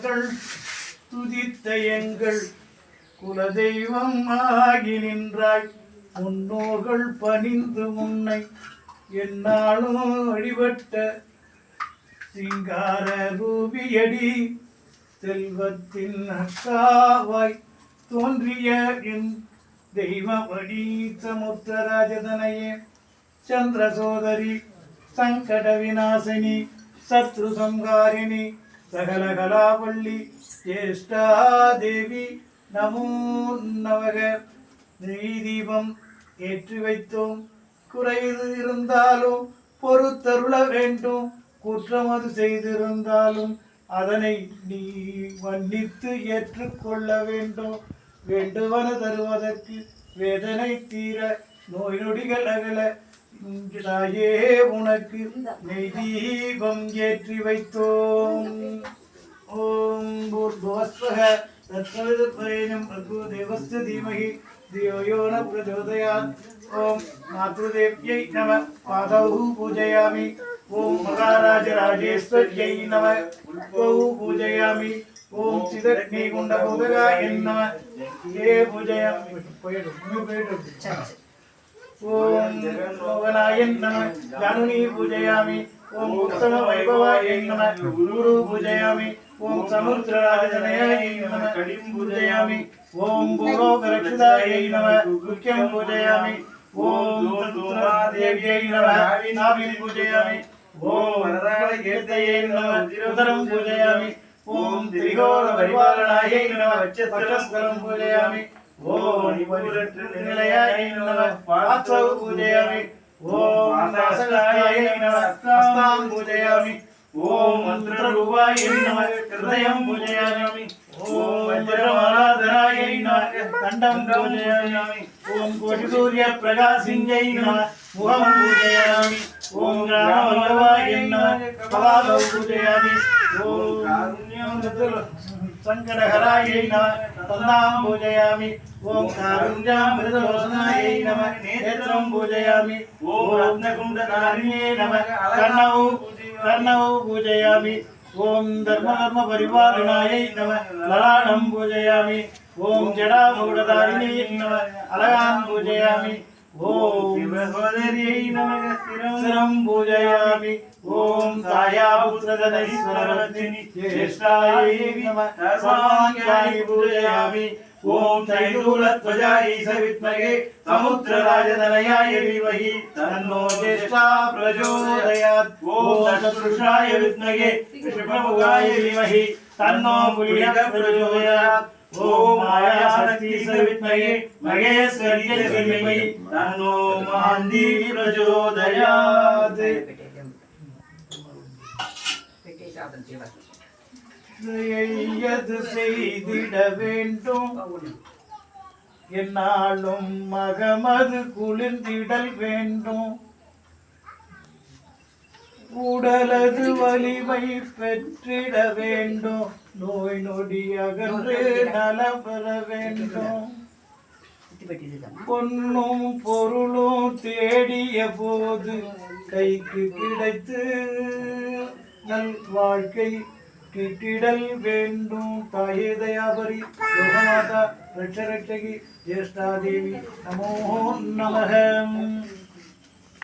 மக்கள் துதித்த எங்கள் குலதெய்வம் ஆகி நின்றாய். முன்னோர்கள் பணிந்து முன்னை என்னாலும் வழிபட்ட சிங்கார ரூபியடி செல்வத்தின் அக்காவாய் தோன்றிய என் தெய்வமணி சமுத்திரராஜதனையே சந்திர சோதரி சங்கட விநாசினி சத்ரு சம்ஹாரிணி சகல கலாவள்ளி ஜேஷ்டா தேவி நமோ நமக. நெய் தீபம் ஏற்றி வைத்தோம், குறைது இருந்தாலும் பொறுத்தருள வேண்டும். குற்றமது செய்திருந்தாலும் அதனை நீ மன்னித்து ஏற்றுக்கொள்ள வேண்டும். வேண்டுவன தருவதற்கு வேதனை தீர நோய் நொடிகள் அகல தாயே உனக்கு நெய் தீபம் ஏற்றி வைத்தோம். ஓம் பூர்புவஸ்வஹ தத்சவிதுர்வரேண்யம் भर्गो देवस्य धीमहि धियो यो न प्रचोदयात्. ओम मातृदेव्यै नमः पादौ पूजयामि. ओम महाराजराजेश्वर्यै नमः पुष्पौ पूजयामि. ओम चिदग्निकुण्डभोगाय नमः ये पूजयामि. ओम मोहनाय नमः जानुनी पूजयामि. ओम उत्तम वैभवाय नमः गुरु पूजयामि. ओम समुद्रराजतनयाय नमः कडिं पूजयामि. ओम भूलोकरक्षिताय नमः मुख्यं पूजयामि. ओम तत्पुत्रदेव्यै नमः नाभिं पूजयामि. ओम वरदायकीर्तये नमः उदरं पूजयामि. ओम त्रिगोणपरिपालनाय नमः वक्षस्थलं पूजयामि. ओम निलयाय नमः पात्रौ पूजयामि. ओम नासकाय नमः हस्तां पूजयामि. ओम मंत्ररूपाय नमः हृदयं पूजयामि. ओम वज्रमालाधराय नमः कंठं पूजयामि. ओम कोटिसूर्यप्रकाशिन्यै नमः मुखं पूजयामि. ओम ज्ञानवल्लभाय नमः पादौ पूजयामि. ओम संकटहराय नमः तन्नां पूजयामि. ओम कारुण्यामृतलोचनाय नमः नेत्रं पूजयामि. ओम रत्नकुण्डधारिण्ये नमः कर्णौ पूजयामि. ओम धर्म परिपालनाय नमः ललाटं पूजयामि. ओम जडामकुटधारिण्ये नमः अलगां पूजयामि. ओम सहोदर्यै नमः शिरं पूजयामि. ओम तायापुत्रधनैश्वरवर्धिनि ज्येष्ठायै नमः सर्वाङ्गानि पूजयामि. ओम तैलूलध्वजायै सविद्महे समुद्रराजतनयाय धीमहि तन्नो ज्येष्ठा प्रचोदयात्. ओम तत्पुरुषाय विद्महे ऋषभमुखाय धीमहि तन्नो पुलिः प्रचोदयात्. ओम मायाशक्ति सविद्महे महेश्वर्यै धीमहि तन्नो मान्दी प्रचोदयात्. எது செய்திட வேண்டும் என்னாலும் மகமது குளிர்ந்திடல் வேண்டும். உடலது வலிமை பெற்றிட வேண்டும். நோய் நொடி அகன்று நலம் பெற வேண்டும். பொன்னும் பொருளும் தேடிய போது கைக்கு கிடைத்து நல் வாழ்க்கை கிட்டிடல் வேண்டும். தாயே தயாபரி யோகமாதா ரட்சரட்சகி ஜேஷ்டா தேவி நமோ நமः.